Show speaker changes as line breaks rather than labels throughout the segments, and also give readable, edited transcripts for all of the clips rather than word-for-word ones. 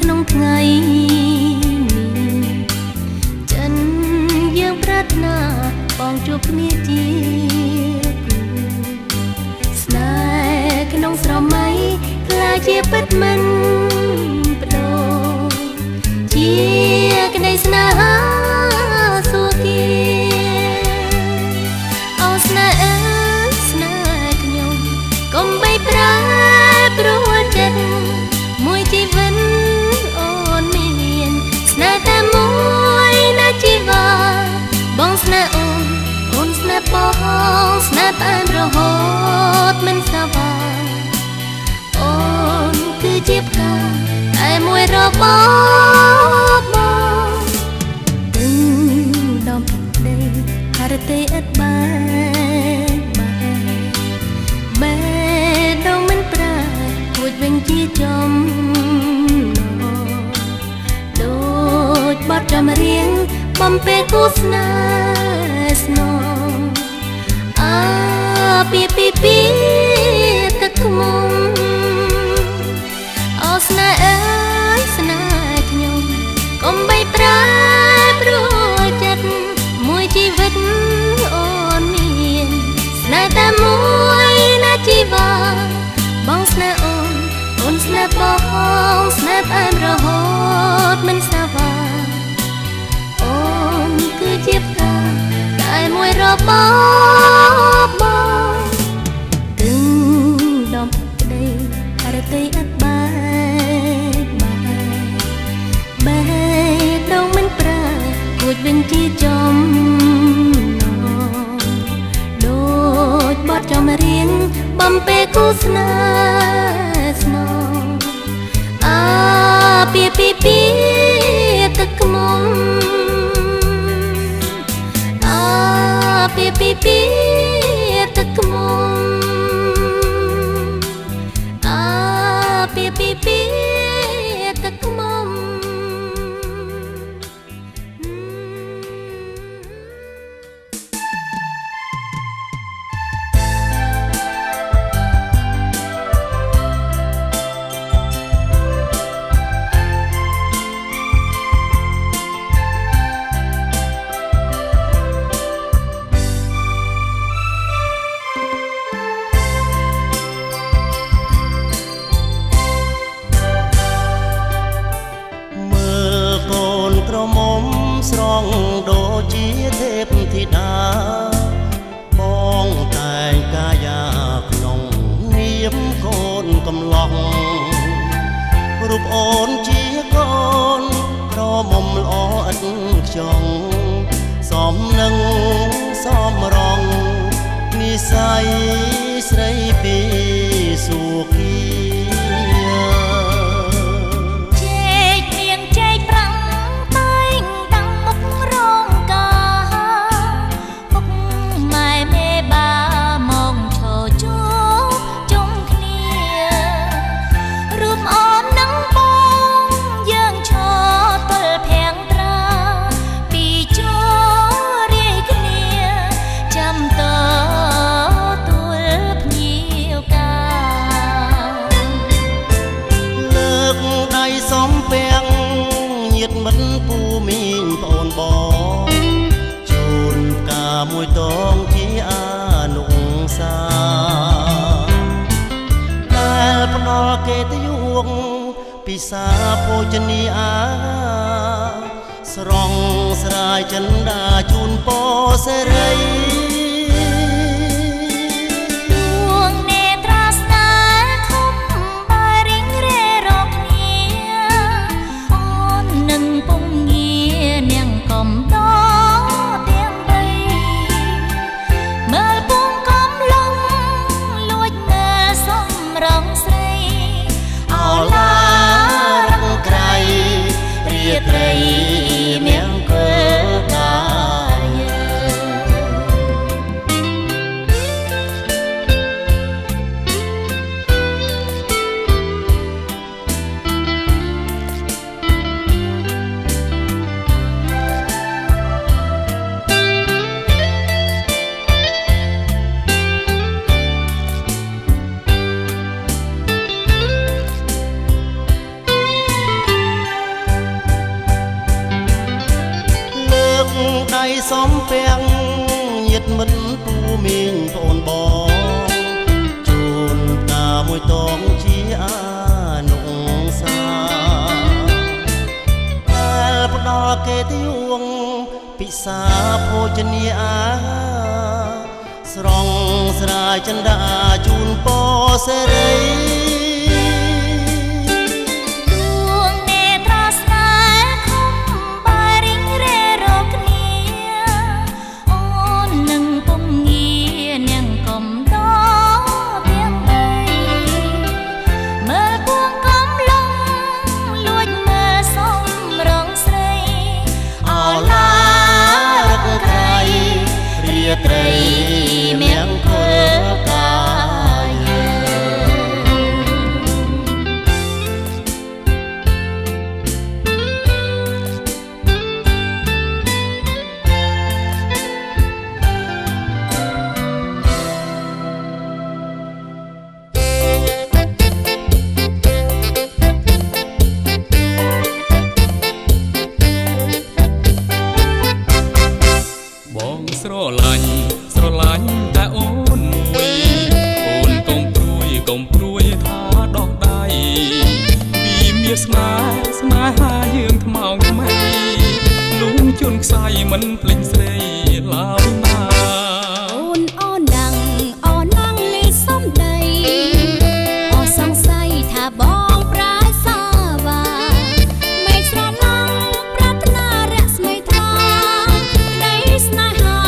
ក្នុងថ្ងៃចិនយើងប្រាថ្នាបងជួបគ្នាជាគូស្នេហ៍ក្នុងស្រមៃខ្លាចជាពិតមិនបដូរជាក្តីស្នេហាសួគាអូស្នេហ៍អើយស្នេហ៍ខ្ញុំកុំបីប្រែប្រួលចិត្តមួយជីវិតអូនមានស្នេហ៍តែមួយណាជីវិតបងស្នេហ៍អូនស្នេហ៍បងស្នេហ៍តែរហូតមិនសប្បាយអូនគឺជាផ្កាតែមួយរបស់បងទឹងដំដីហរទេឥតបែដងមិនប្រាួចវិញជាចំដូចបទចម្រៀងបំពេគូស្នេហ៍ស្នងពីទឹកខ្មុំអូស្នេហ៍អើយស្នេហ៍ខ្ញុំកុំបីប្រែប្រួលចិត្តមួយជីវិតអូនមានស្នេហ៍តែមួយណាជីវិតបងស្នេហ៍អូនស្នេហ៍បងស្នេហ៍តែរហូតមិនសប្បាយអូនគឺជាផ្កាតែមួយរបស់បងទឹងដំក្តីរតីឥតបែដងមិនប្រាគួចវិញជាចំដូចបទចម្រៀងបំពេគូស្នេហ៍ស្នងពីទឹកខ្មុំពីទឹកខ្មុំពីទឹកខ្មុំ
ស្រងដូចជាទេពធីតាបងតែងកាយាក្នុងនាមកូនកំឡោះរូបអូនជាកូនក្រមុំល្អឥតខ្ចង់សមនឹងសមរងនិស័យស្រីពីសុគីមិនពូមីងប្អូនបងជូនផ្កាមួយតងជាអនុសាដែលផ្ដល់កិត្តិយសពិសាភោជនីអាស្រង់ស្រាយចិន្តាជូនពរសេរី
ត្រីមៀងគល់កាយ
សំពាំងញាតិមិត្តពូមីងបងបង ជូនតាមួយតងជាអានុសាដែលផ្ដល់គេទីវងពិសាភោជនាអាស្រងស្រាយចិន្តាជូនពរសេរី ត្រីមង្គលកាយ
បងស្រឡាញ់តែអូនមួយអូនកុំព្រួយថាដោះដៃពីមានស្នេហាយើងថ្មោងថ្មីលុងជន់ខ្សែមិនភ្លេចស្រីឡើយណា
អូនណាំងលីសំដីអូសង្ស័យថាបងប្រាសាវ៉ាไม่ស្រឡាញ់ប្រាថ្នារស្មីថ្លាក្ដីស្នេហា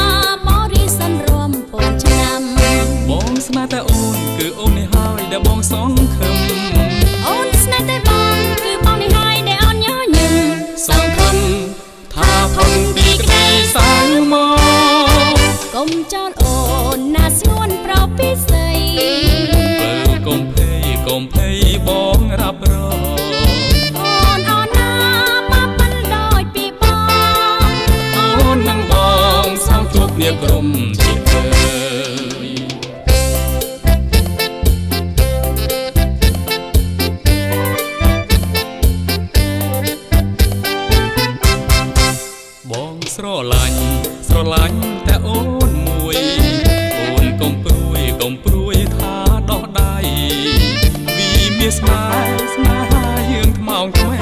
បងស្នេហ៍តែអូនគឺអូននេះហើយដែលបងសង្ឃឹមអូនស្នេហ៍តែបងគឺបងនេះហើយដែលអូនញញឹមសង្ឃឹមថាផងពីក្ដីសាងមកកុំចោលអូនណាស្ងួនប្រពីស្ដីបើកុំភ័យបងរាប់រងអូនណាប៉ាប៉ិនដោយពីបងអូននឹងបងសងជួបគ្នាក្រុមជីវិត ស្រឡាញ់តែអូនមួយអូនកុំព្រួយថាដោះដៃvìមានស្នេហាយើងថ្មោងថ្មី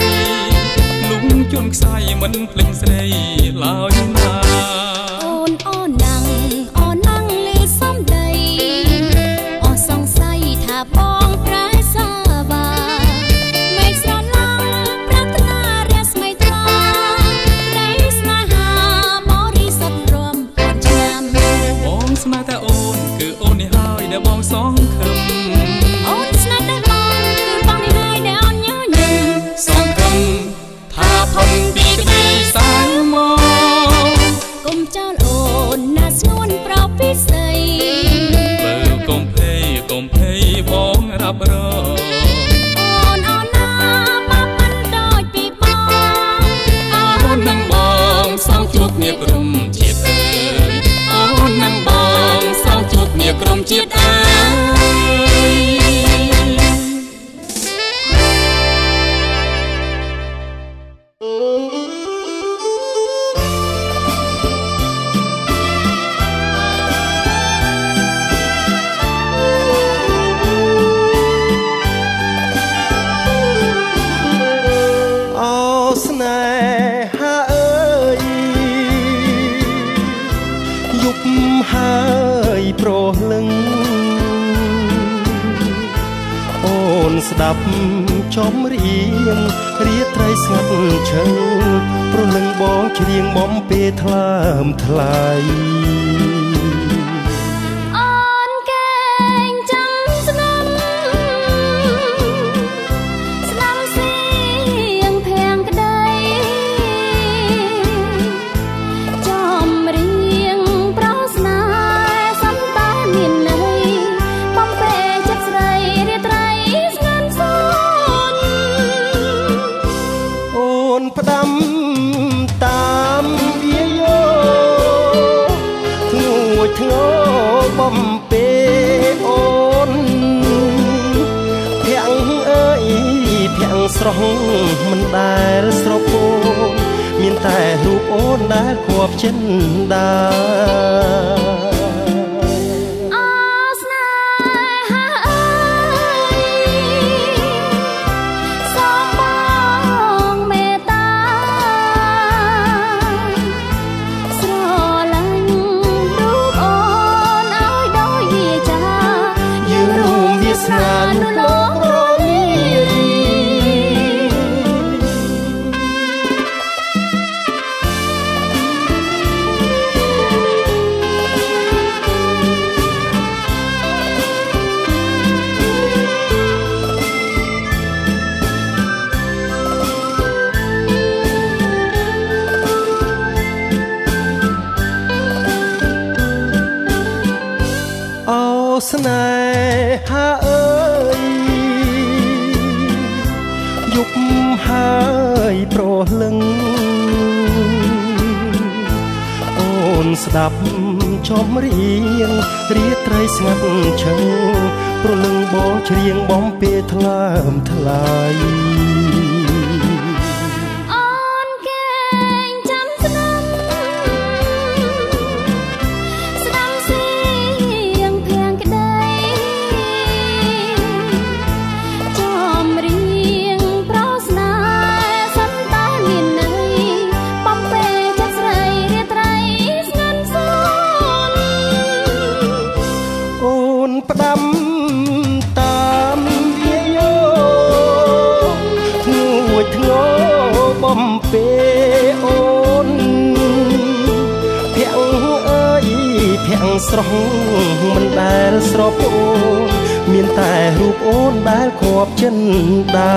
លុងជន់ខ្សែមិនភ្លេចស្រីឡើយណាអូនណាំងលីសំដីអូសង្ស័យថាបងប្រែសាវ៉ាไม่ស្រឡាញ់ប្រាថ្នារស្មីថ្លាក្ដីស្នេហា បងស្នេហ៍តែអូនគឺអូននេះហើយដែលបងសង្ឃឹមអូនស្នេហ៍តែបងគឺបងនេះហើយដែលអូនញញឹមសង្ឃឹមថាផងពីក្ដីសាងមកកុំចោលអូនណាស្ងួនប្រពីស្ដីបើកុំភ័យបងរាប់រងអូនណាប៉ាប៉ិនដូចពីបងអូននឹងបងសងជួបគ្នាក្រុមជាតិអើយអូននឹងបងសងជួបគ្នាក្រុមជាតិអើយ
ហើយប្រលឹងអូនស្ដាប់ចំរៀងរាត្រីស្ងាត់ឈឹងប្រលឹងបងច្រៀងបំពេលថ្លើមថ្លៃ ស្រស់មិនដែលស្រពោមាន តែរូបអូនដែលខួបចិនដាស្នេហាអើយយប់ហើយប្រលឹងអូនស្ដាប់ចំរៀងរាត្រីស្ងាត់ឈឹងប្រលឹងបងច្រៀងបំពេថ្លើមថ្លៃផ្ដាំតាមវាយោធ្ងួចធ្ងរបំពេអូនភាំងអើយភាំងស្រស់មិនដែលស្រពអូនមានតែរូបអូនដែលខួបចិនដា